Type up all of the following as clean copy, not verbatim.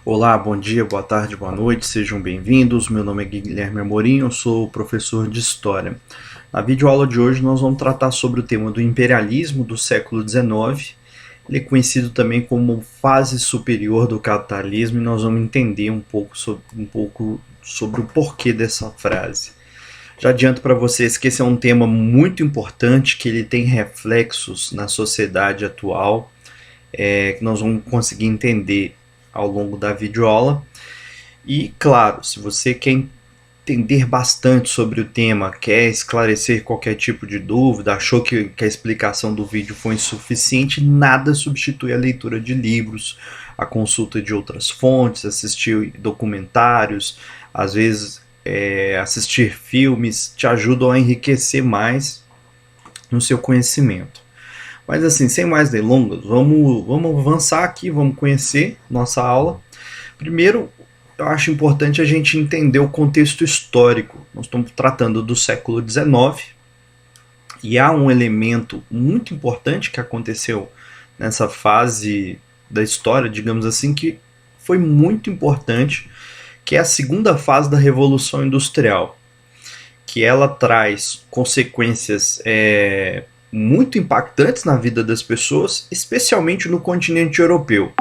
Olá, bom dia, boa tarde, boa noite, sejam bem-vindos. Meu nome é Guilherme Amorim, eu sou professor de História. Na videoaula de hoje nós vamos tratar sobre o tema do imperialismo do século XIX. Ele é conhecido também como fase superior do capitalismo e nós vamos entender um pouco sobre o porquê dessa frase. Já adianto para vocês que esse é um tema muito importante, que ele tem reflexos na sociedade atual, que nós vamos conseguir entender ao longo da videoaula. E, claro, se você quer entender bastante sobre o tema, quer esclarecer qualquer tipo de dúvida, achou que a explicação do vídeo foi insuficiente, nada substitui a leitura de livros, a consulta de outras fontes, assistir documentários, às vezes assistir filmes, te ajudam a enriquecer mais no seu conhecimento. Mas assim, sem mais delongas, vamos avançar aqui, vamos conhecer nossa aula. Primeiro, eu acho importante a gente entender o contexto histórico. Nós estamos tratando do século XIX e há um elemento muito importante que aconteceu nessa fase da história, digamos assim, que foi muito importante, que é a segunda fase da Revolução Industrial, que ela traz consequências muito impactantes na vida das pessoas, especialmente no continente europeu.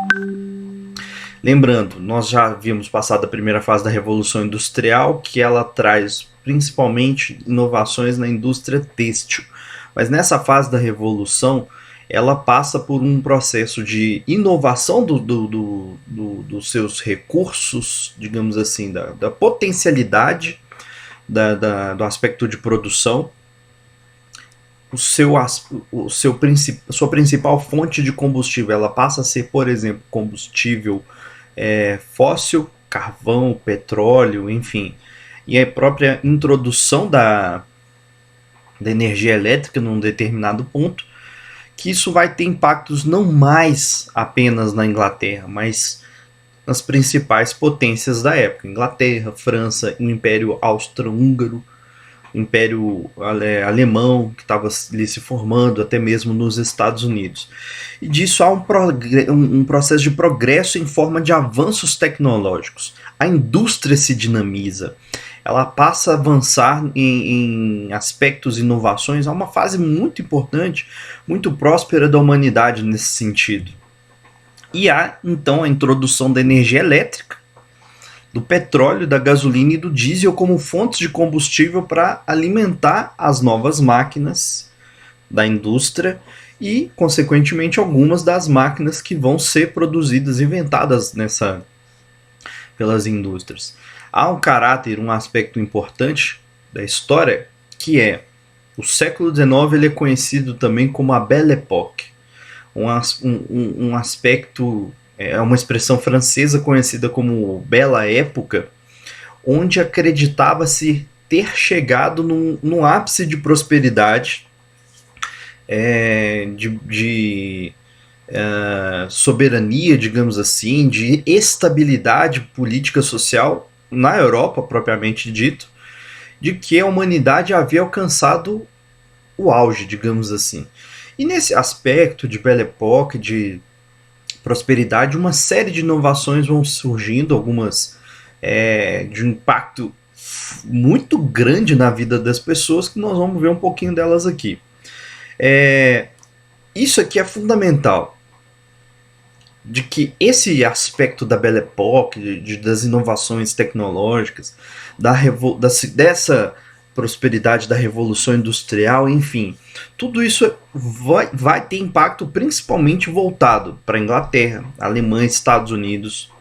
Lembrando, nós já havíamos passado a primeira fase da Revolução Industrial, que ela traz principalmente inovações na indústria têxtil. Mas nessa fase da Revolução, ela passa por um processo de inovação dos seus recursos, digamos assim, da potencialidade do aspecto de produção. A sua principal fonte de combustível ela passa a ser, por exemplo, combustível fóssil, carvão, petróleo, enfim. E a própria introdução da energia elétrica num determinado ponto, que isso vai ter impactos não mais apenas na Inglaterra, mas nas principais potências da época. Inglaterra, França, o Império Austro-Húngaro, o Império Alemão, que estava ali se formando, até mesmo nos Estados Unidos. E disso há um processo de progresso em forma de avanços tecnológicos. A indústria se dinamiza, ela passa a avançar em aspectos e inovações, há uma fase muito importante, muito próspera da humanidade nesse sentido. E há, então, a introdução da energia elétrica, do petróleo, da gasolina e do diesel como fontes de combustível para alimentar as novas máquinas da indústria e, consequentemente, algumas das máquinas que vão ser produzidas, inventadas pelas indústrias. Há um caráter, um aspecto importante da história, que é o século XIX ele é conhecido também como a Belle Époque, um aspecto, é uma expressão francesa conhecida como Bela Época, onde acreditava-se ter chegado num ápice de prosperidade, de soberania, digamos assim, de estabilidade política social na Europa, propriamente dito, de que a humanidade havia alcançado o auge, digamos assim. E nesse aspecto de Belle Époque, de prosperidade, uma série de inovações vão surgindo, algumas de um impacto muito grande na vida das pessoas, que nós vamos ver um pouquinho delas aqui. Isso aqui é fundamental, de que esse aspecto da Belle Époque, das inovações tecnológicas, dessa prosperidade da Revolução Industrial, enfim, tudo isso vai ter impacto principalmente voltado para a Inglaterra, Alemanha, Estados Unidos,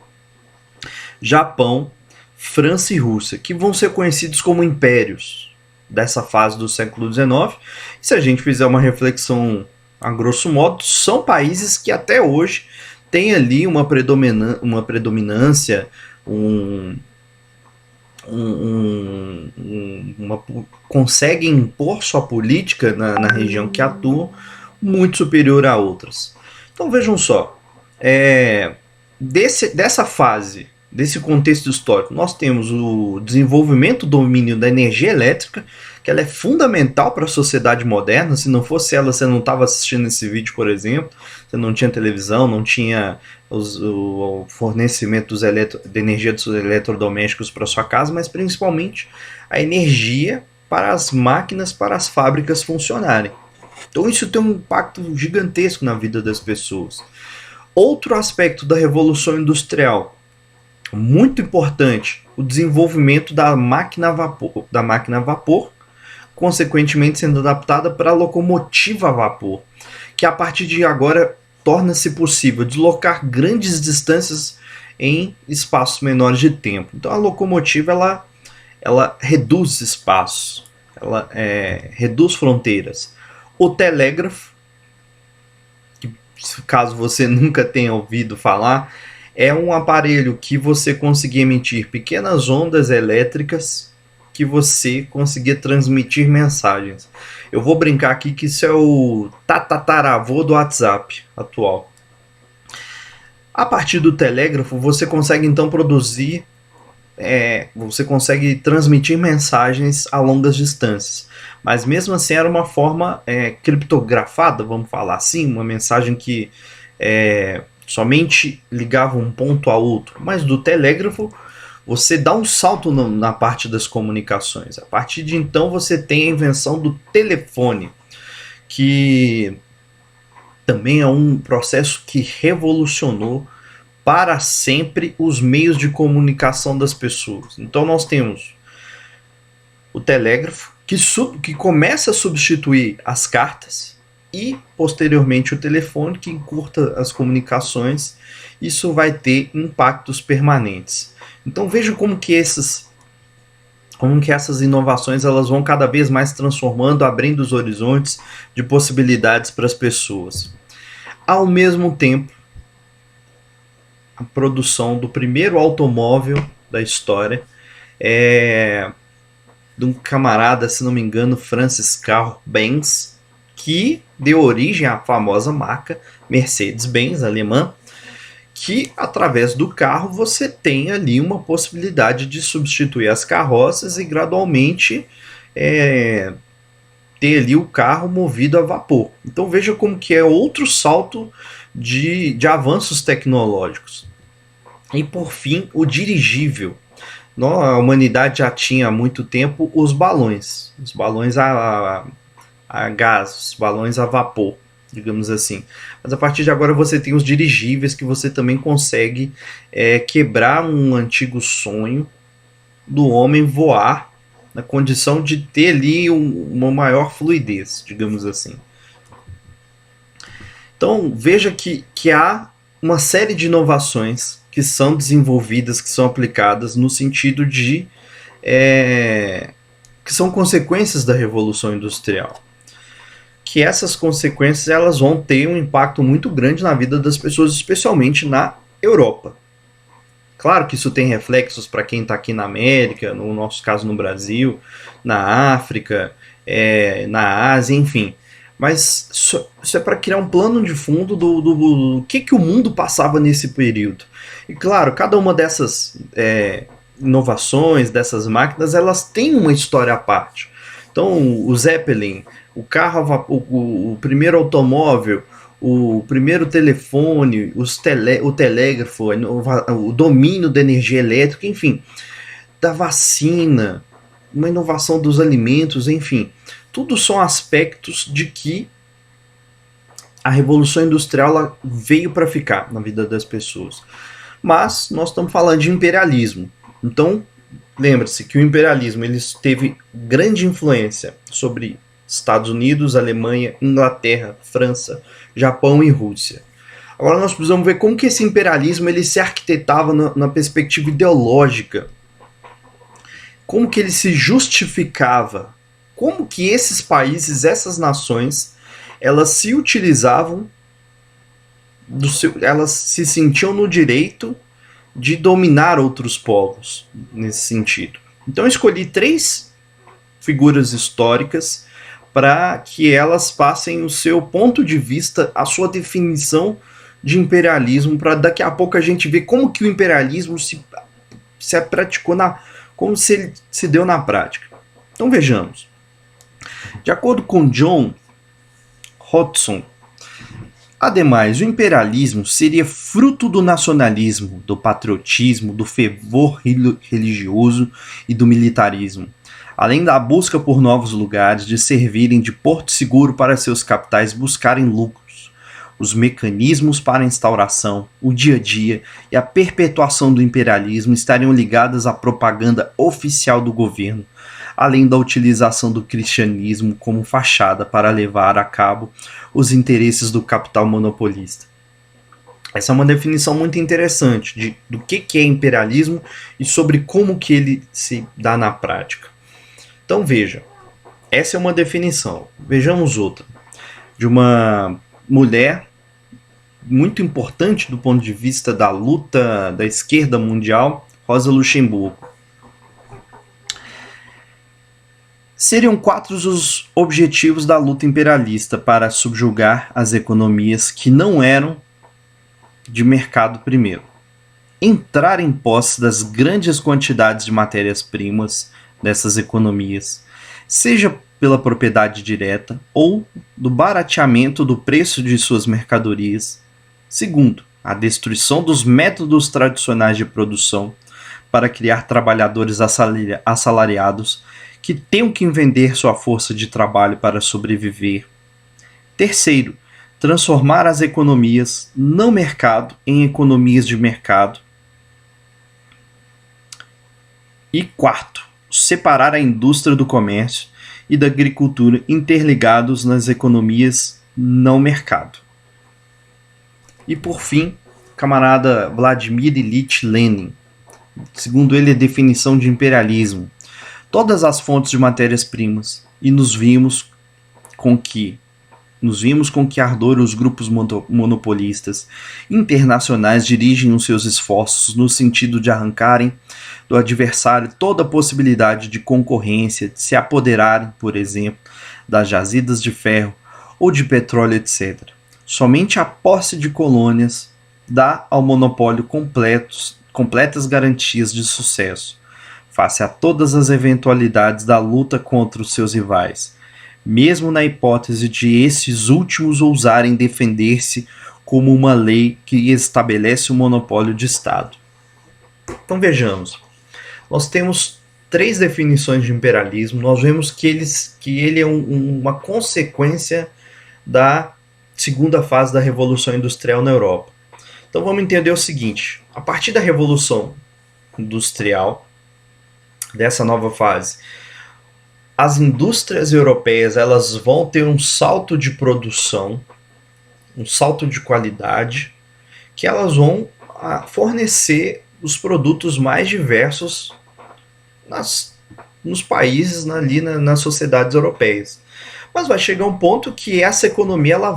Japão, França e Rússia, que vão ser conhecidos como impérios dessa fase do século XIX. E se a gente fizer uma reflexão a grosso modo, são países que até hoje têm ali uma predominância, conseguem impor sua política na região que atuam muito superior a outras. Então vejam só, dessa fase, desse contexto histórico, nós temos o desenvolvimento do domínio da energia elétrica, que ela é fundamental para a sociedade moderna. Se não fosse ela, você não estava assistindo esse vídeo, por exemplo. Você não tinha televisão, não tinha o fornecimento de energia dos eletrodomésticos para sua casa, mas principalmente a energia para as máquinas, para as fábricas funcionarem. Então isso tem um impacto gigantesco na vida das pessoas. Outro aspecto da Revolução Industrial, muito importante, o desenvolvimento da máquina a vapor, consequentemente sendo adaptada para a locomotiva a vapor, que a partir de agora torna-se possível deslocar grandes distâncias em espaços menores de tempo. Então a locomotiva ela reduz espaços, ela reduz fronteiras. O telégrafo, que caso você nunca tenha ouvido falar, é um aparelho que você conseguia emitir pequenas ondas elétricas que você conseguia transmitir mensagens. Eu vou brincar aqui que isso é o tataravô do WhatsApp atual. A partir do telégrafo, você consegue então produzir, você consegue transmitir mensagens a longas distâncias. Mas mesmo assim era uma forma criptografada, vamos falar assim, uma mensagem que somente ligava um ponto a outro. Mas do telégrafo, você dá um salto na parte das comunicações. A partir de então você tem a invenção do telefone, que também é um processo que revolucionou para sempre os meios de comunicação das pessoas. Então nós temos o telégrafo, que começa a substituir as cartas, e posteriormente o telefone, que encurta as comunicações. Isso vai ter impactos permanentes. Então veja como que essas inovações elas vão cada vez mais transformando, abrindo os horizontes de possibilidades para as pessoas. Ao mesmo tempo, a produção do primeiro automóvel da história de um camarada, se não me engano, Francis Carl Benz, que deu origem à famosa marca Mercedes-Benz alemã, que através do carro você tem ali uma possibilidade de substituir as carroças e gradualmente ter ali o carro movido a vapor. Então veja como que é outro salto de avanços tecnológicos. E por fim, o dirigível. A humanidade já tinha há muito tempo os balões a gás, os balões a vapor, digamos assim. Mas a partir de agora você tem os dirigíveis, que você também consegue quebrar um antigo sonho do homem voar na condição de ter ali uma maior fluidez, digamos assim. Então veja que há uma série de inovações que são desenvolvidas, que são aplicadas no sentido de que são consequências da Revolução Industrial. Que essas consequências elas vão ter um impacto muito grande na vida das pessoas, especialmente na Europa. Claro que isso tem reflexos para quem está aqui na América, no nosso caso no Brasil, na África, na Ásia, enfim. Mas isso é para criar um plano de fundo do que o mundo passava nesse período. E claro, cada uma dessas inovações, dessas máquinas, elas têm uma história à parte. Então, o Zeppelin, o carro a vapor, o primeiro automóvel, o primeiro telefone, o telégrafo, o domínio da energia elétrica, enfim, da vacina, uma inovação dos alimentos, enfim. Tudo são aspectos de que a Revolução Industrial ela veio para ficar na vida das pessoas. Mas nós estamos falando de imperialismo. Então, lembre-se que o imperialismo ele teve grande influência sobre Estados Unidos, Alemanha, Inglaterra, França, Japão e Rússia. Agora nós precisamos ver como que esse imperialismo ele se arquitetava na perspectiva ideológica. Como que ele se justificava. Como que esses países, essas nações, elas se utilizavam, elas se sentiam no direito de dominar outros povos, nesse sentido. Então eu escolhi 3 figuras históricas para que elas passem o seu ponto de vista, a sua definição de imperialismo, para daqui a pouco a gente ver como que o imperialismo se praticou, como se ele se deu na prática. Então vejamos. De acordo com John Hodgson, ademais, o imperialismo seria fruto do nacionalismo, do patriotismo, do fervor religioso e do militarismo, além da busca por novos lugares de servirem de porto seguro para seus capitais buscarem lucros. Os mecanismos para a instauração, o dia a dia e a perpetuação do imperialismo estariam ligados à propaganda oficial do governo, além da utilização do cristianismo como fachada para levar a cabo os interesses do capital monopolista. Essa é uma definição muito interessante do que é imperialismo e sobre como que ele se dá na prática. Então veja, essa é uma definição. Vejamos outra, de uma mulher muito importante do ponto de vista da luta da esquerda mundial, Rosa Luxemburgo. Seriam 4 os objetivos da luta imperialista para subjugar as economias que não eram de mercado primeiro. Entrar em posse das grandes quantidades de matérias-primas dessas economias, seja pela propriedade direta ou do barateamento do preço de suas mercadorias. Segundo, a destruição dos métodos tradicionais de produção para criar trabalhadores assalariados que tenham que vender sua força de trabalho para sobreviver. Terceiro, transformar as economias não mercado em economias de mercado. E quarto, separar a indústria do comércio e da agricultura interligados nas economias não mercado. E por fim, camarada Vladimir Ilyich Lenin. Segundo ele, a definição de imperialismo: todas as fontes de matérias-primas, e nos vimos com que ardor os grupos monopolistas internacionais dirigem os seus esforços no sentido de arrancarem do adversário toda a possibilidade de concorrência, de se apoderarem, por exemplo, das jazidas de ferro ou de petróleo, etc. Somente a posse de colônias dá ao monopólio completas garantias de sucesso face a todas as eventualidades da luta contra os seus rivais, mesmo na hipótese de esses últimos ousarem defender-se como uma lei que estabelece o monopólio de Estado. Então vejamos, nós temos 3 definições de imperialismo. Nós vemos que ele é uma consequência da segunda fase da Revolução Industrial na Europa. Então vamos entender o seguinte: a partir da Revolução Industrial, dessa nova fase, as indústrias europeias elas vão ter um salto de produção, um salto de qualidade, que elas vão fornecer os produtos mais diversos nos países, ali nas sociedades europeias. Mas vai chegar um ponto que essa economia ela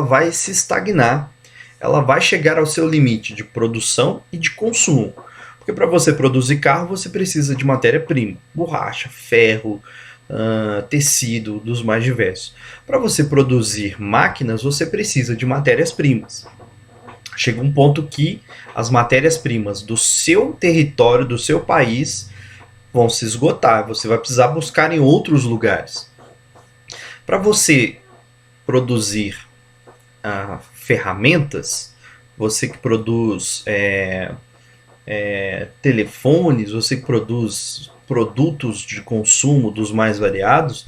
vai se estagnar, ela vai chegar ao seu limite de produção e de consumo. Porque para você produzir carro, você precisa de matéria-prima, borracha, ferro, tecido, dos mais diversos. Para você produzir máquinas, você precisa de matérias-primas. Chega um ponto que as matérias-primas do seu território, do seu país, vão se esgotar. Você vai precisar buscar em outros lugares. Para você produzir ferramentas, você que produz telefones, você que produz produtos de consumo dos mais variados,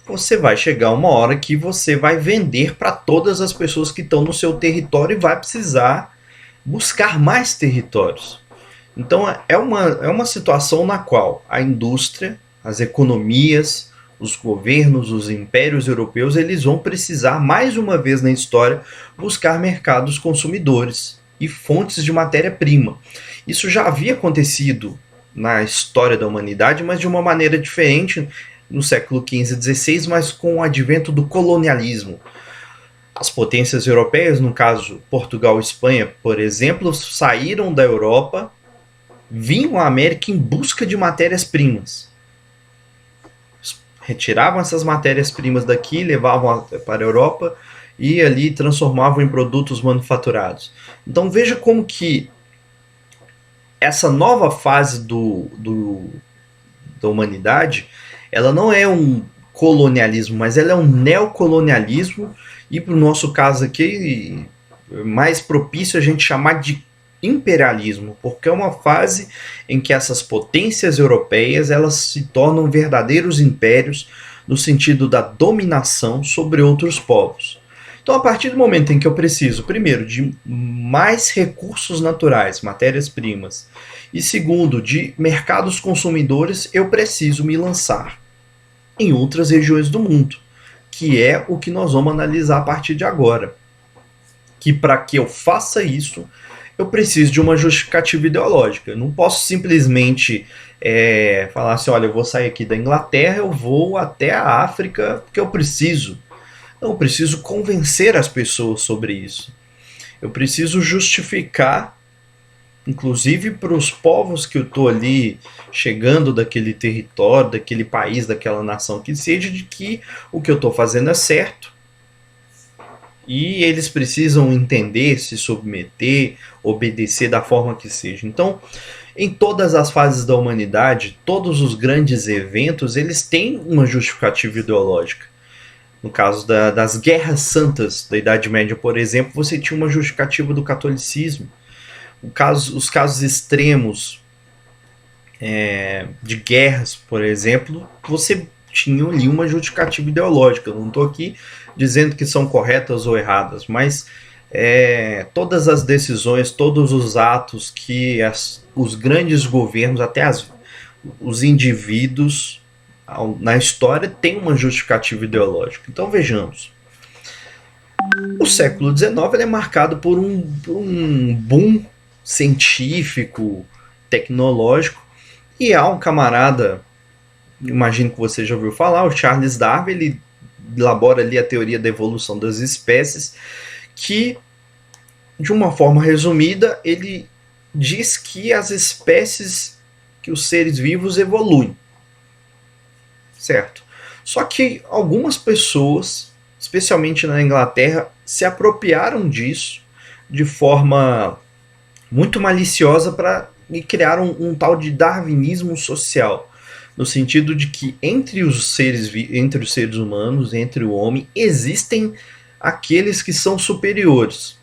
você vai chegar uma hora que você vai vender para todas as pessoas que estão no seu território e vai precisar buscar mais territórios. Então é uma situação na qual a indústria, as economias, os governos, os impérios europeus, eles vão precisar mais uma vez na história buscar mercados consumidores e fontes de matéria-prima. Isso já havia acontecido na história da humanidade, mas de uma maneira diferente no século XV e XVI, mas com o advento do colonialismo. As potências europeias, no caso Portugal e Espanha, por exemplo, saíram da Europa, vinham à América em busca de matérias-primas. Retiravam essas matérias-primas daqui, levavam para a Europa e ali transformavam em produtos manufaturados. Então veja como que essa nova fase da humanidade, Ela não é um colonialismo, mas ela é um neocolonialismo, e para o nosso caso aqui, mais propício a gente chamar de imperialismo, porque é uma fase em que essas potências europeias elas se tornam verdadeiros impérios no sentido da dominação sobre outros povos. Então, a partir do momento em que eu preciso, primeiro, de mais recursos naturais, matérias-primas, e segundo, de mercados consumidores, eu preciso me lançar em outras regiões do mundo, que é o que nós vamos analisar a partir de agora. Que para que eu faça isso, eu preciso de uma justificativa ideológica. Eu não posso simplesmente falar assim, olha, eu vou sair aqui da Inglaterra, eu vou até a África porque eu preciso. Não, eu preciso convencer as pessoas sobre isso. Eu preciso justificar, inclusive para os povos que eu estou ali chegando daquele território, daquele país, daquela nação que seja, de que o que eu estou fazendo é certo. E eles precisam entender, se submeter, obedecer da forma que seja. Então, em todas as fases da humanidade, todos os grandes eventos, eles têm uma justificativa ideológica. No caso das guerras santas da Idade Média, por exemplo, você tinha uma justificativa do catolicismo. Os casos extremos de guerras, por exemplo, você tinha ali uma justificativa ideológica. Eu não estou aqui dizendo que são corretas ou erradas, mas todas as decisões, todos os atos que os grandes governos, até os indivíduos na história têm uma justificativa ideológica. Então vejamos. O século XIX ele é marcado por um boom científico, tecnológico, e há um camarada, imagino que você já ouviu falar, o Charles Darwin, ele elabora ali a teoria da evolução das espécies, que, de uma forma resumida, ele diz que as espécies, que os seres vivos evoluem. Certo? Só que algumas pessoas, especialmente na Inglaterra, se apropriaram disso de forma muito maliciosa e criaram um tal de darwinismo social, no sentido de que entre os seres humanos, entre o homem, existem aqueles que são superiores.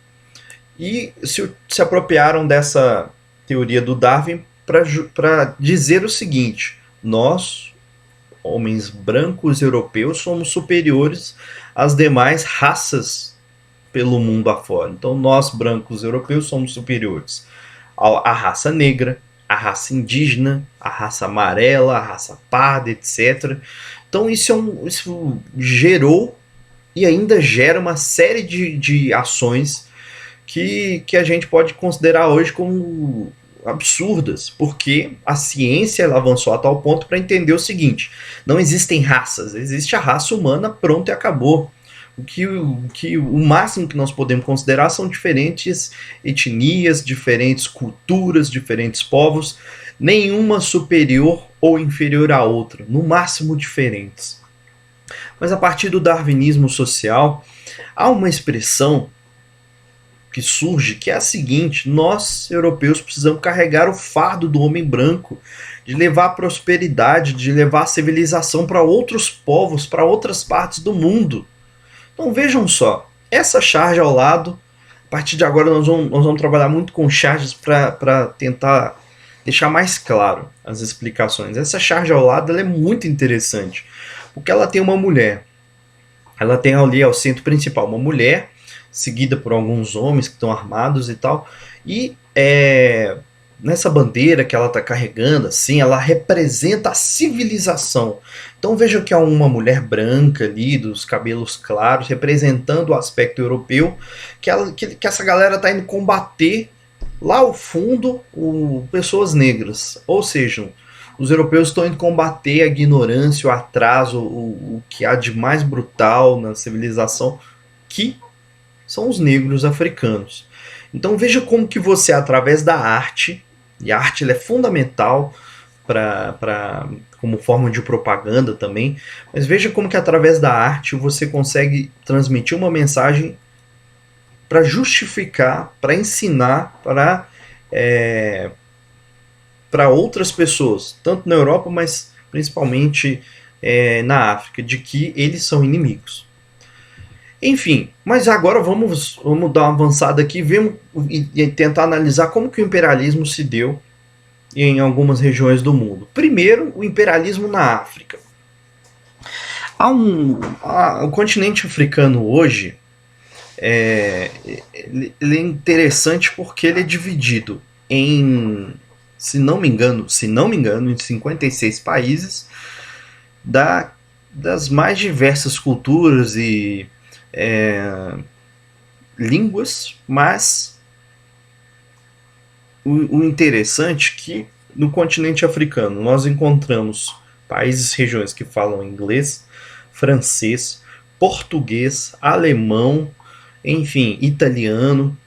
E se apropriaram dessa teoria do Darwin para dizer o seguinte: nós, homens brancos europeus, somos superiores às demais raças pelo mundo afora. Então nós, brancos europeus, somos superiores à raça negra, à raça indígena, à raça amarela, à raça parda, etc. Então isso gerou e ainda gera uma série de ações que a gente pode considerar hoje como absurdas, porque a ciência ela avançou a tal ponto para entender o seguinte: não existem raças, existe a raça humana, pronto e acabou. O máximo que nós podemos considerar são diferentes etnias, diferentes culturas, diferentes povos, nenhuma superior ou inferior à outra, no máximo diferentes. Mas a partir do darwinismo social, há uma expressão que surge, que é a seguinte: nós, europeus, precisamos carregar o fardo do homem branco, de levar a prosperidade, de levar a civilização para outros povos, para outras partes do mundo. Então vejam só, essa charge ao lado, a partir de agora nós vamos trabalhar muito com charges para tentar deixar mais claro as explicações. Essa charge ao lado ela é muito interessante, porque ela tem uma mulher, ela tem ali ao centro principal uma mulher, seguida por alguns homens que estão armados e tal, e nessa bandeira que ela está carregando, assim, ela representa a civilização. Então veja que há uma mulher branca ali, dos cabelos claros, representando o aspecto europeu, que essa galera está indo combater lá ao fundo pessoas negras. Ou seja, os europeus estão indo combater a ignorância, o atraso, o que há de mais brutal na civilização, que são os negros africanos. Então veja como que você, através da arte, e a arte ela é fundamental como forma de propaganda também, mas veja como que através da arte você consegue transmitir uma mensagem para justificar, para ensinar, para outras pessoas, tanto na Europa, mas principalmente na África, de que eles são inimigos. Enfim, mas agora vamos dar uma avançada aqui e tentar analisar como que o imperialismo se deu em algumas regiões do mundo. Primeiro, o imperialismo na África. O continente africano hoje ele é interessante porque ele é dividido em, se não me engano, em 56 países das mais diversas culturas e línguas, mas o interessante é que no continente africano nós encontramos países e regiões que falam inglês, francês, português, alemão, enfim, italiano,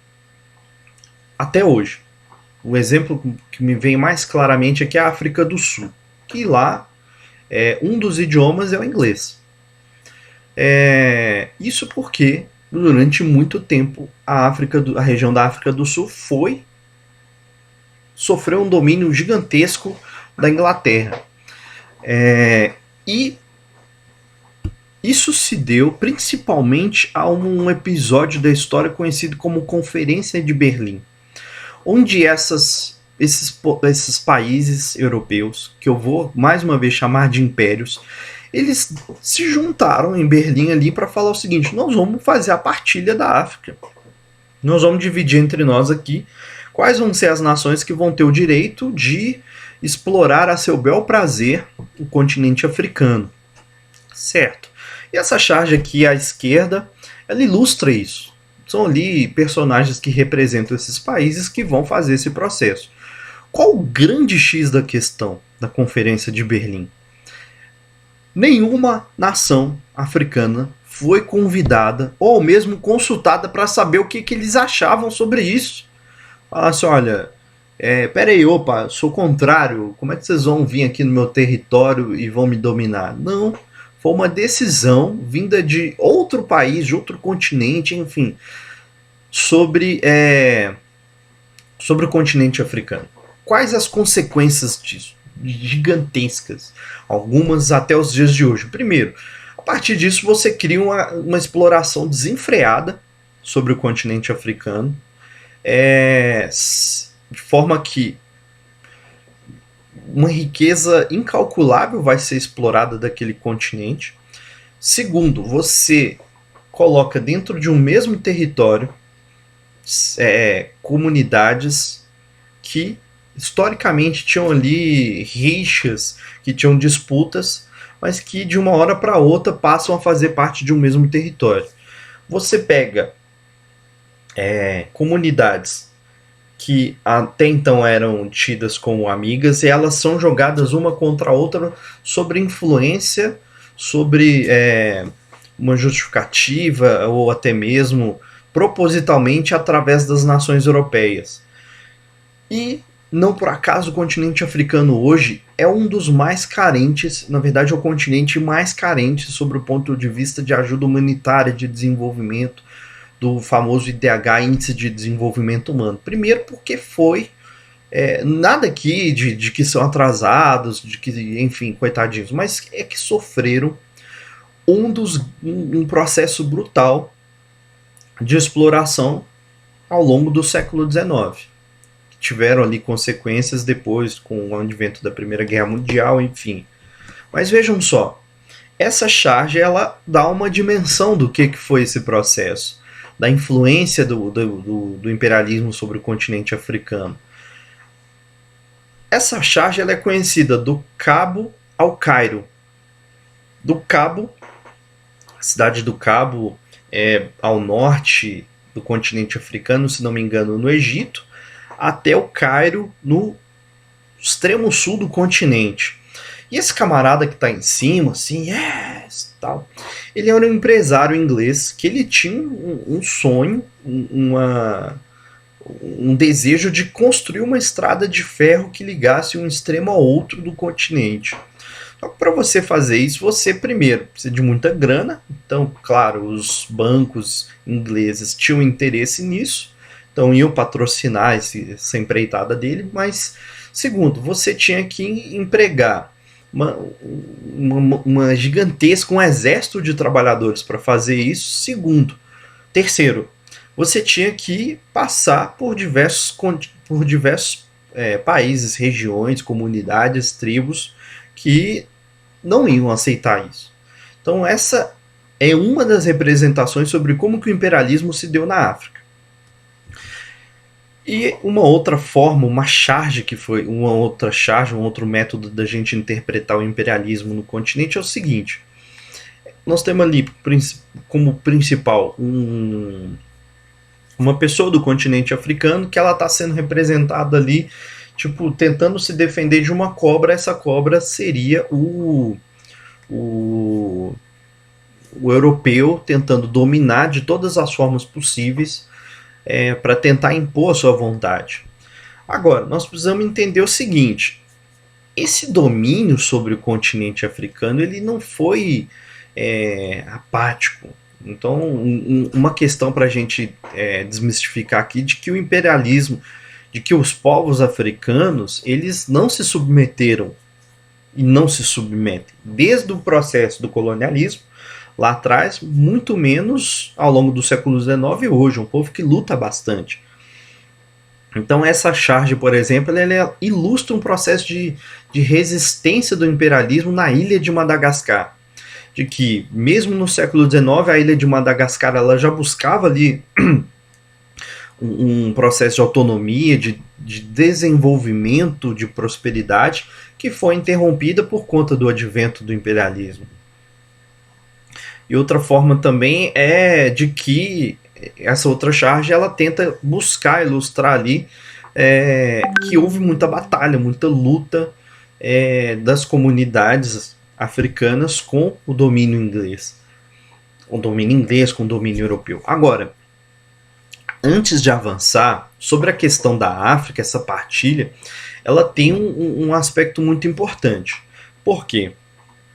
até hoje. O exemplo que me vem mais claramente é que a África do Sul, que lá um dos idiomas é o inglês. Isso porque durante muito tempo a região da África do Sul sofreu um domínio gigantesco da Inglaterra. E isso se deu principalmente a um episódio da história conhecido como Conferência de Berlim, onde esses países europeus, que eu vou mais uma vez chamar de impérios, eles se juntaram em Berlim ali para falar o seguinte: nós vamos fazer a partilha da África. Nós vamos dividir entre nós aqui quais vão ser as nações que vão ter o direito de explorar a seu bel prazer o continente africano. Certo. E essa charge aqui à esquerda, ela ilustra isso. São ali personagens que representam esses países que vão fazer esse processo. Qual o grande X da questão da Conferência de Berlim? Nenhuma nação africana foi convidada ou mesmo consultada para saber o que eles achavam sobre isso. Falaram assim: olha, peraí, opa, sou contrário, como é que vocês vão vir aqui no meu território e vão me dominar? Não, foi uma decisão vinda de outro país, de outro continente, enfim, sobre o continente africano. Quais as consequências disso? Gigantescas, algumas até os dias de hoje. Primeiro, a partir disso você cria uma exploração desenfreada sobre o continente africano, de forma que uma riqueza incalculável vai ser explorada daquele continente. Segundo, você coloca dentro de um mesmo território comunidades que historicamente tinham ali rixas, que tinham disputas, mas que de uma hora para outra passam a fazer parte de um mesmo território. Você pega comunidades que até então eram tidas como amigas e elas são jogadas uma contra a outra sobre influência, sobre uma justificativa ou até mesmo propositalmente através das nações europeias. E não por acaso o continente africano hoje é um dos mais carentes, na verdade é o continente mais carente sobre o ponto de vista de ajuda humanitária, de desenvolvimento, do famoso IDH, Índice de Desenvolvimento Humano. Primeiro porque foi nada aqui de que são atrasados, de que, enfim, coitadinhos, mas é que sofreram um processo brutal de exploração ao longo do século XIX. Tiveram ali consequências depois com o advento da Primeira Guerra Mundial, enfim. Mas vejam só, essa charge ela dá uma dimensão do que foi esse processo, da influência do imperialismo sobre o continente africano. Essa charge ela é conhecida do Cabo ao Cairo. Do Cabo, a cidade do Cabo ao norte do continente africano, se não me engano, no Egito, até o Cairo, no extremo sul do continente. E esse camarada que está em cima, assim, tal, ele era um empresário inglês que ele tinha um sonho, um desejo de construir uma estrada de ferro que ligasse um extremo ao outro do continente. Só que para você fazer isso, você primeiro precisa de muita grana. Então, claro, os bancos ingleses tinham interesse nisso, então iam patrocinar essa empreitada dele, mas segundo, você tinha que empregar uma, uma gigantesca, um exército de trabalhadores para fazer isso. Segundo, terceiro, você tinha que passar por diversos países, regiões, comunidades, tribos que não iam aceitar isso. Então essa é uma das representações sobre como que o imperialismo se deu na África. E uma outra forma, uma charge que foi uma outra charge, um outro método da gente interpretar o imperialismo no continente é o seguinte: nós temos ali como principal uma pessoa do continente africano que ela está sendo representada ali, tipo, tentando se defender de uma cobra. Essa cobra seria o, o europeu tentando dominar de todas as formas possíveis para tentar impor a sua vontade. Agora, nós precisamos entender o seguinte: esse domínio sobre o continente africano ele não foi apático. Então, uma questão para a gente desmistificar aqui de que o imperialismo, de que os povos africanos, eles não se submeteram e não se submetem desde o processo do colonialismo lá atrás, muito menos ao longo do século XIX e hoje, um povo que luta bastante. Então essa charge, por exemplo, ela ilustra um processo de resistência do imperialismo na ilha de Madagascar. De que, mesmo no século XIX, a ilha de Madagascar ela já buscava ali um processo de autonomia, de desenvolvimento, de prosperidade, que foi interrompida por conta do advento do imperialismo. E outra forma também é de que essa outra charge ela tenta buscar ilustrar ali que houve muita batalha, muita luta das comunidades africanas com o domínio inglês. O domínio inglês com o domínio europeu. Agora, antes de avançar, sobre a questão da África, essa partilha, ela tem um aspecto muito importante. Por quê?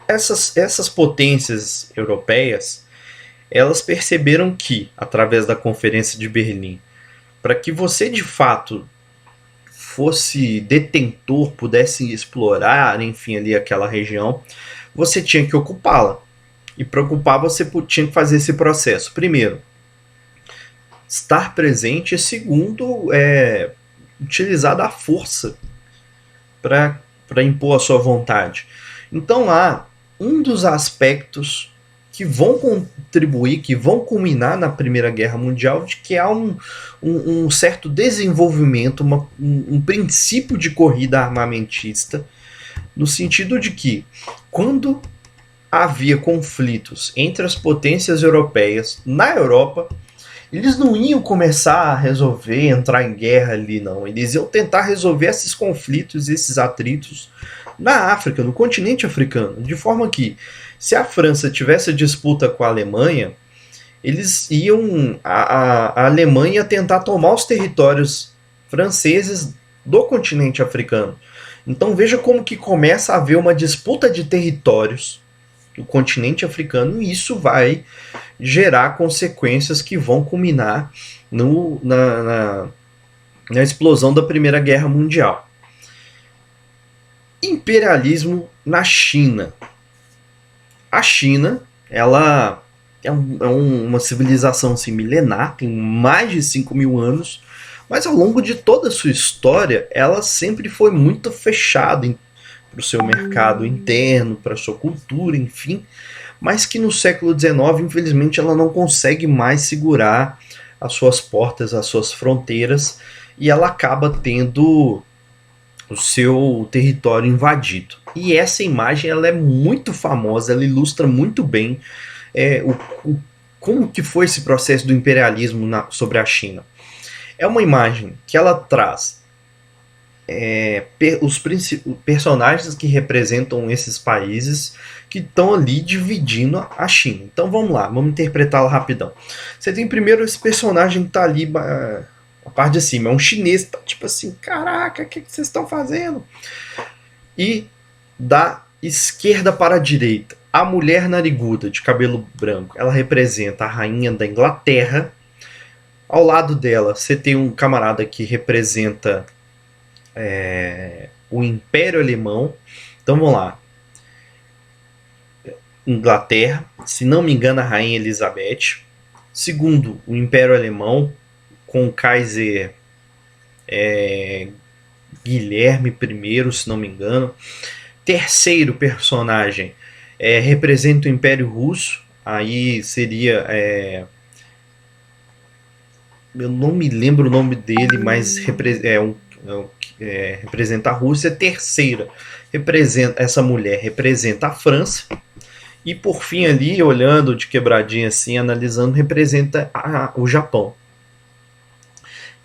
Essas potências europeias, elas perceberam que, através da Conferência de Berlim, para que você de fato fosse detentor, pudesse explorar, enfim, ali aquela região, você tinha que ocupá-la. E para ocupar você tinha que fazer esse processo. Primeiro, estar presente, e segundo, utilizar da força para impor a sua vontade. Então lá, um dos aspectos que vão contribuir, que vão culminar na Primeira Guerra Mundial, de que há um certo desenvolvimento, um princípio de corrida armamentista, no sentido de que, quando havia conflitos entre as potências europeias na Europa, eles não iam começar a resolver, entrar em guerra ali, não. Eles iam tentar resolver esses conflitos, esses atritos na África, no continente africano, de forma que, se a França tivesse disputa com a Alemanha, eles iam, a Alemanha ia tentar tomar os territórios franceses do continente africano. Então veja como que começa a haver uma disputa de territórios no continente africano, e isso vai gerar consequências que vão culminar na explosão da Primeira Guerra Mundial. Imperialismo na China. A China, ela é uma civilização assim, milenar, tem mais de 5.000 anos, mas ao longo de toda a sua história, ela sempre foi muito fechada para o seu mercado interno, para a sua cultura, enfim, mas que no século XIX, infelizmente, ela não consegue mais segurar as suas portas, as suas fronteiras, e ela acaba tendo o seu território invadido. E essa imagem ela é muito famosa, ela ilustra muito bem como que foi esse processo do imperialismo sobre a China. É uma imagem que ela traz os personagens que representam esses países que estão ali dividindo a China. Então vamos lá, vamos interpretá-la rapidão. Você tem primeiro esse personagem que está ali, a parte de cima, é um chinês, tá tipo assim, caraca, o que vocês estão fazendo? E da esquerda para a direita, a mulher nariguda de cabelo branco, ela representa a rainha da Inglaterra. Ao lado dela, você tem um camarada que representa o Império Alemão. Então vamos lá. Inglaterra, se não me engano, a Rainha Elizabeth. Segundo, o Império Alemão, com o Kaiser Guilherme I, se não me engano. Terceiro personagem representa o Império Russo, aí seria. Eu não me lembro o nome dele, mas representa a Rússia. Terceira, essa mulher representa a França. E por fim ali, olhando de quebradinha assim, analisando, representa o Japão.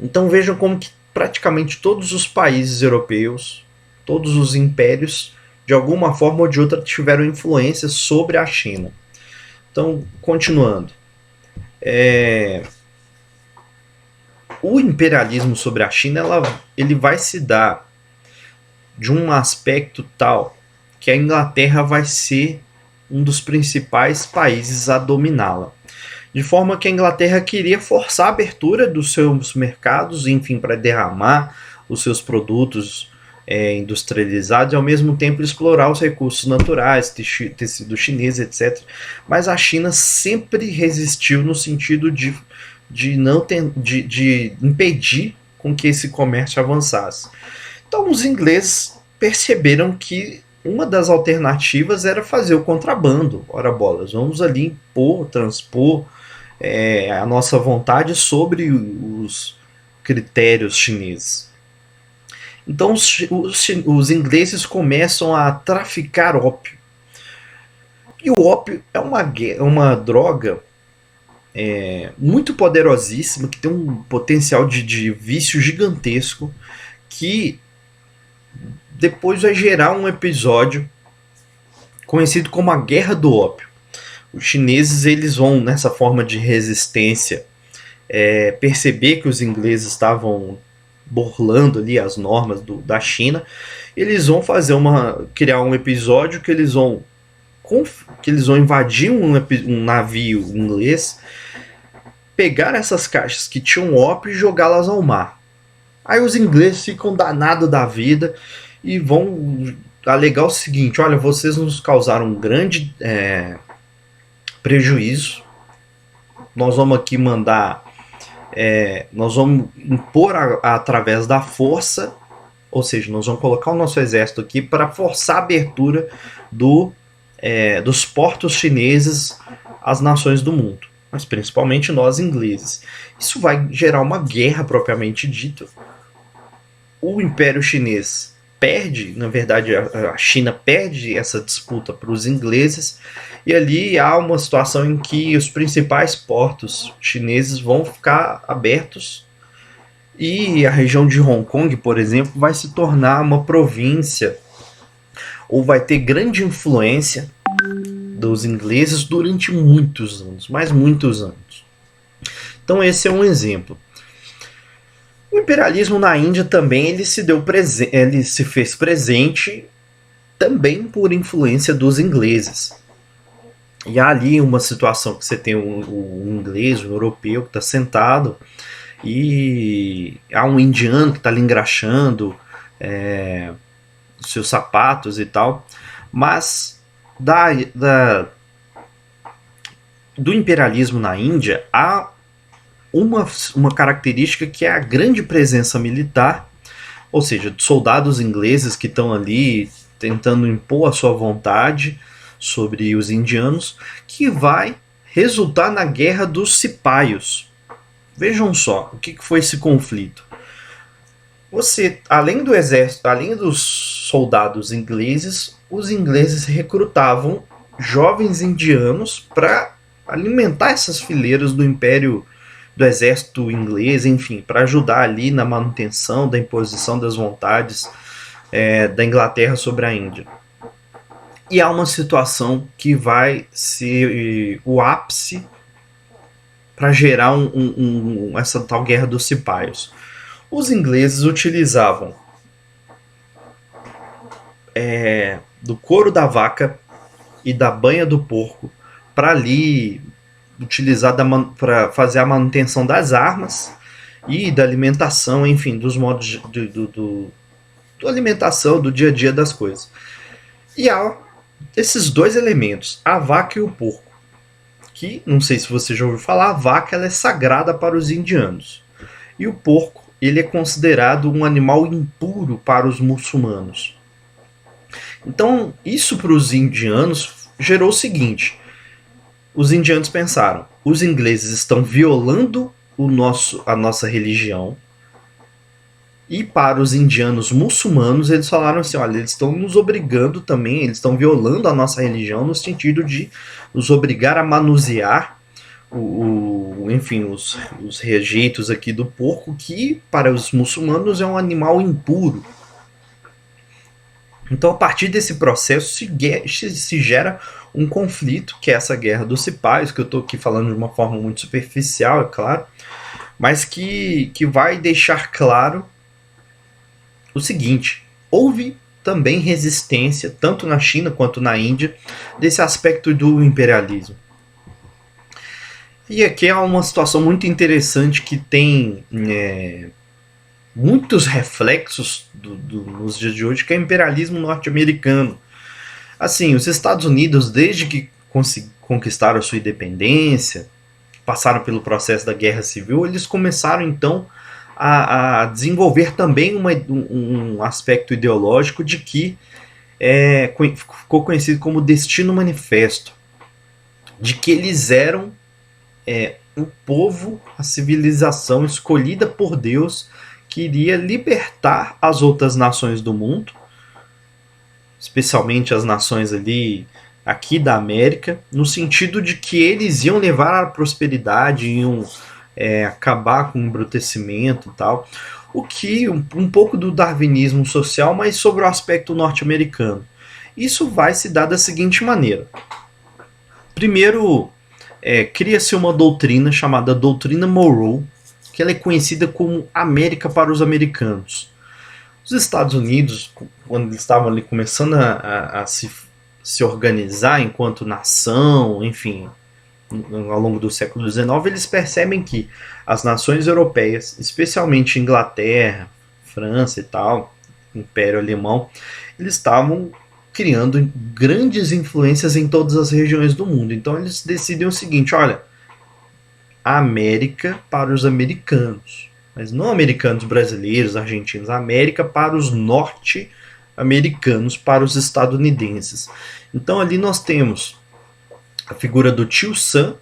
Então vejam como que praticamente todos os países europeus, todos os impérios, de alguma forma ou de outra tiveram influência sobre a China. Então, continuando. O imperialismo sobre a China, ele vai se dar de um aspecto tal que a Inglaterra vai ser um dos principais países a dominá-la. De forma que a Inglaterra queria forçar a abertura dos seus mercados, enfim, para derramar os seus produtos industrializados e ao mesmo tempo explorar os recursos naturais, tecido chinês, etc. Mas a China sempre resistiu no sentido de impedir com que esse comércio avançasse. Então os ingleses perceberam que uma das alternativas era fazer o contrabando. Ora bolas, vamos ali transpor a nossa vontade sobre os critérios chineses. Então os ingleses começam a traficar ópio. E o ópio é uma droga muito poderosíssima, que tem um potencial de vício gigantesco, que depois vai gerar um episódio conhecido como a Guerra do Ópio. Os chineses, eles vão, nessa forma de resistência, perceber que os ingleses estavam burlando ali as normas da China. Eles vão criar um episódio que eles vão invadir um navio inglês, pegar essas caixas que tinham ópio e jogá-las ao mar. Aí os ingleses ficam danados da vida e vão alegar o seguinte: olha, vocês nos causaram um grande prejuízo, nós vamos aqui nós vamos impor através da força, ou seja, nós vamos colocar o nosso exército aqui para forçar a abertura dos portos chineses às nações do mundo, mas principalmente nós ingleses. Isso vai gerar uma guerra propriamente dita. O Império Chinês perde, na verdade a China perde essa disputa para os ingleses, e ali há uma situação em que os principais portos chineses vão ficar abertos e a região de Hong Kong, por exemplo, vai se tornar uma província, ou vai ter grande influência dos ingleses durante muitos anos, mas muitos anos. Então esse é um exemplo. O imperialismo na Índia também ele se fez presente também por influência dos ingleses. E há ali uma situação que você tem o inglês, o europeu que está sentado, e há um indiano que está ali engraxando seus sapatos e tal. Mas do imperialismo na Índia há uma característica que é a grande presença militar, ou seja, soldados ingleses que estão ali tentando impor a sua vontade sobre os indianos, que vai resultar na Guerra dos Cipaios. Vejam só, o que foi esse conflito? Além do exército, além dos soldados ingleses, os ingleses recrutavam jovens indianos para alimentar essas fileiras do império, do exército inglês, enfim, para ajudar ali na manutenção da imposição das vontades da Inglaterra sobre a Índia. E há uma situação que vai ser o ápice para gerar essa tal Guerra dos Cipaios. Os ingleses utilizavam do couro da vaca e da banha do porco para ali utilizar para fazer a manutenção das armas e da alimentação, enfim, dos modos da alimentação, do dia a dia das coisas. E há esses dois elementos, a vaca e o porco, que, não sei se você já ouviu falar, a vaca ela é sagrada para os indianos. E o porco, ele é considerado um animal impuro para os muçulmanos. Então, isso para os indianos gerou o seguinte: os indianos pensaram, os ingleses estão violando a nossa religião, e para os indianos muçulmanos, eles falaram assim: olha, eles estão nos obrigando também, eles estão violando a nossa religião no sentido de nos obrigar a manusear enfim, os rejeitos aqui do porco, que para os muçulmanos é um animal impuro. Então, a partir desse processo se gera um conflito, que é essa guerra dos cipais, que eu estou aqui falando de uma forma muito superficial, é claro, mas que vai deixar claro o seguinte: houve também resistência, tanto na China quanto na Índia, desse aspecto do imperialismo. E aqui é uma situação muito interessante que tem muitos reflexos nos dias de hoje, que é o imperialismo norte-americano. Assim, os Estados Unidos, desde que conquistaram a sua independência, passaram pelo processo da Guerra Civil, eles começaram então a desenvolver também um aspecto ideológico de que ficou conhecido como Destino Manifesto, de que eles eram o povo, a civilização escolhida por Deus, que iria libertar as outras nações do mundo, especialmente as nações ali aqui da América, no sentido de que eles iam levar a prosperidade, iam acabar com o embrutecimento e tal. O que um pouco do darwinismo social, mas sobre o aspecto norte-americano. Isso vai se dar da seguinte maneira: primeiro, cria-se uma doutrina chamada Doutrina Monroe, que ela é conhecida como América para os americanos. Os Estados Unidos, quando eles estavam ali começando a se organizar enquanto nação, enfim, ao longo do século XIX, eles percebem que as nações europeias, especialmente Inglaterra, França e tal, Império Alemão, eles estavam criando grandes influências em todas as regiões do mundo. Então eles decidem o seguinte: olha, a América para os americanos, mas não americanos brasileiros, argentinos, a América para os norte-americanos, para os estadunidenses. Então ali nós temos a figura do tio Sam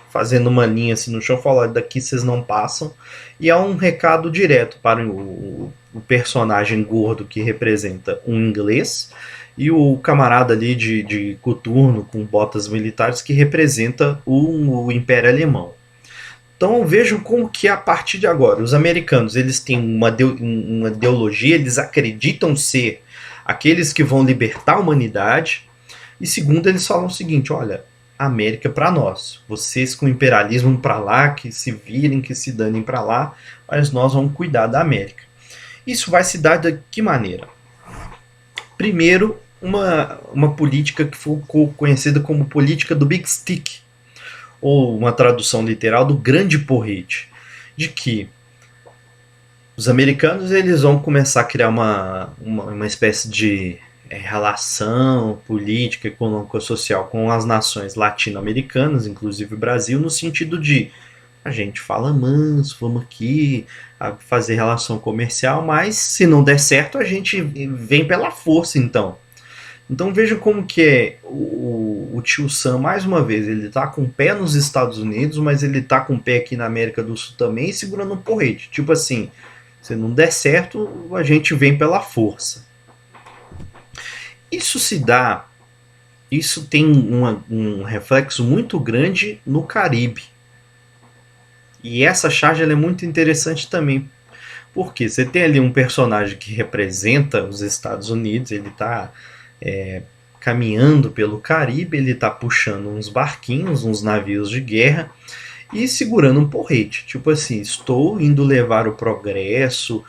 fazendo uma linha assim no chão, falando: daqui vocês não passam, e há um recado direto para o personagem gordo que representa um inglês, e o camarada ali de coturno com botas militares que representa o Império Alemão. Então vejam como que a partir de agora os americanos eles têm uma ideologia, eles acreditam ser aqueles que vão libertar a humanidade, e segundo, eles falam o seguinte: olha, América para nós, vocês com o imperialismo para lá, que se virem, que se danem para lá, mas nós vamos cuidar da América. Isso vai se dar de que maneira? Primeiro, uma política que ficou conhecida como política do Big Stick, ou uma tradução literal do grande porrete, de que os americanos eles vão começar a criar uma espécie de relação política, econômica, social com as nações latino-americanas, inclusive o Brasil, no sentido de a gente fala manso, vamos aqui fazer relação comercial, mas se não der certo a gente vem pela força então. Então vejam como que é o tio Sam, mais uma vez, ele tá com o pé nos Estados Unidos, mas ele tá com o pé aqui na América do Sul também, segurando um porrete. Tipo assim, se não der certo, a gente vem pela força. Isso tem um reflexo muito grande no Caribe. E essa charge ela é muito interessante também, porque você tem ali um personagem que representa os Estados Unidos, ele está caminhando pelo Caribe, ele está puxando uns barquinhos, uns navios de guerra e segurando um porrete. Tipo assim, estou indo levar o progresso,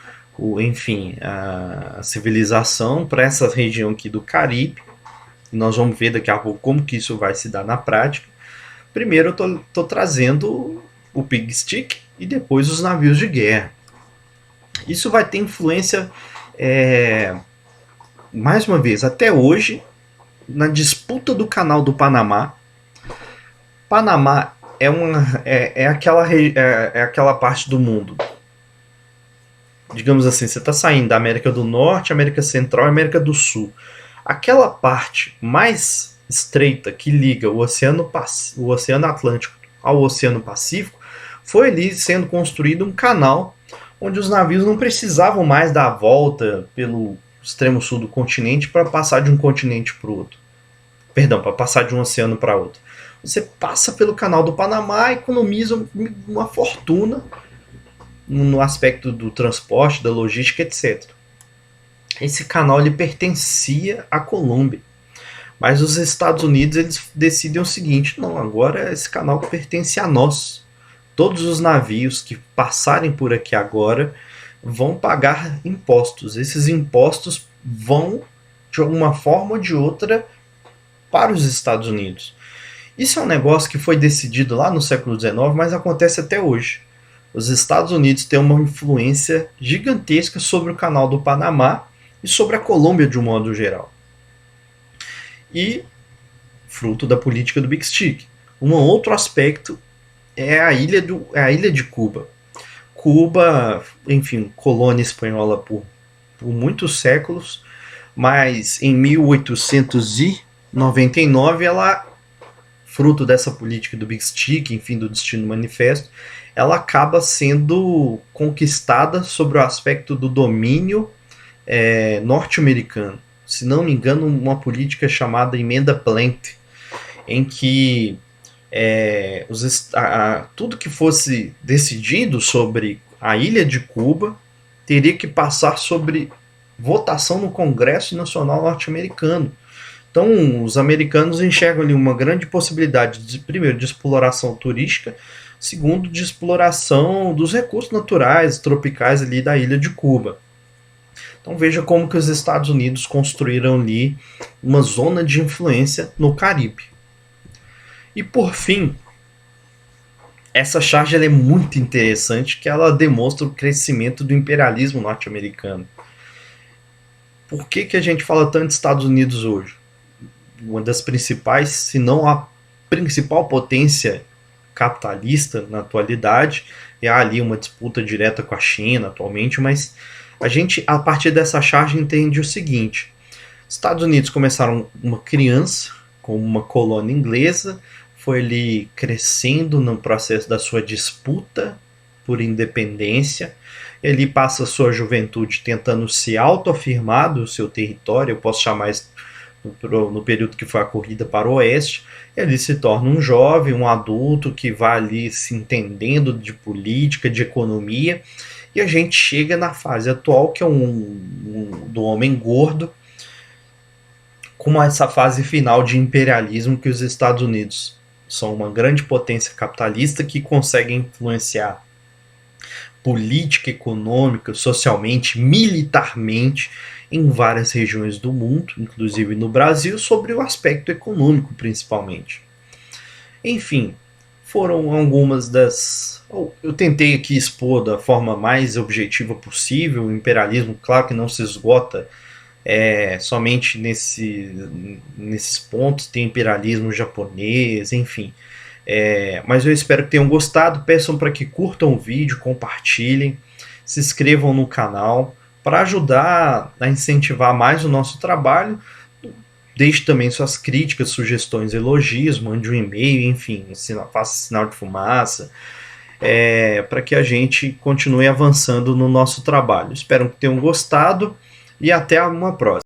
enfim, a civilização para essa região aqui do Caribe. Nós vamos ver daqui a pouco como que isso vai se dar na prática. Primeiro eu estou trazendo o Big Stick e depois os navios de guerra. Isso vai ter influência, mais uma vez, até hoje, na disputa do Canal do Panamá. Panamá é aquela parte do mundo. Digamos assim, você está saindo da América do Norte, América Central e América do Sul. Aquela parte mais estreita que liga o Oceano Atlântico ao Oceano Pacífico, foi ali sendo construído um canal onde os navios não precisavam mais dar a volta pelo extremo sul do continente para passar de um continente para o outro. Perdão, para passar de um oceano para outro. Você passa pelo Canal do Panamá, economiza uma fortuna no aspecto do transporte, da logística, etc. Esse canal ele pertencia à Colômbia. Mas os Estados Unidos eles decidem o seguinte: não, agora esse canal pertence a nós. Todos os navios que passarem por aqui agora vão pagar impostos. Esses impostos vão, de alguma forma ou de outra, para os Estados Unidos. Isso é um negócio que foi decidido lá no século XIX, mas acontece até hoje. Os Estados Unidos têm uma influência gigantesca sobre o Canal do Panamá e sobre a Colômbia de um modo geral. E fruto da política do Big Stick. Um outro aspecto é a ilha de Cuba. Cuba, enfim, colônia espanhola por muitos séculos, mas em 1899 ela, fruto dessa política do Big Stick, enfim, do Destino Manifesto, ela acaba sendo conquistada sobre o aspecto do domínio norte-americano. Se não me engano, uma política chamada Emenda Plant, em que tudo que fosse decidido sobre a ilha de Cuba teria que passar sobre votação no Congresso Nacional Norte-Americano. Então, os americanos enxergam ali uma grande possibilidade, primeiro, de exploração turística, segundo, de exploração dos recursos naturais, tropicais ali da ilha de Cuba. Então veja como que os Estados Unidos construíram ali uma zona de influência no Caribe. E por fim, essa charge ela é muito interessante, que ela demonstra o crescimento do imperialismo norte-americano. Por que a gente fala tanto dos Estados Unidos hoje? Uma das principais, se não a principal potência capitalista na atualidade, e há ali uma disputa direta com a China atualmente, mas a gente, a partir dessa charge, entende o seguinte: Estados Unidos começaram uma criança, como uma colônia inglesa, foi ali crescendo no processo da sua disputa por independência, ele passa a sua juventude tentando se autoafirmar do seu território, eu posso chamar isso no período que foi a corrida para o oeste, ele se torna um jovem, um adulto que vai ali se entendendo de política, de economia, e a gente chega na fase atual, que é do homem gordo, com essa fase final de imperialismo, que os Estados Unidos são uma grande potência capitalista que consegue influenciar política, econômica, socialmente, militarmente em várias regiões do mundo, inclusive no Brasil, sobre o aspecto econômico principalmente. Enfim, foram algumas das... Eu tentei aqui expor da forma mais objetiva possível. O imperialismo, claro que não se esgota somente nesses pontos, tem imperialismo japonês, enfim. Mas eu espero que tenham gostado. Peçam para que curtam o vídeo, compartilhem, se inscrevam no canal para ajudar a incentivar mais o nosso trabalho. Deixe também suas críticas, sugestões, elogios, mande um e-mail, enfim, faça sinal de fumaça, para que a gente continue avançando no nosso trabalho. Espero que tenham gostado e até uma próxima.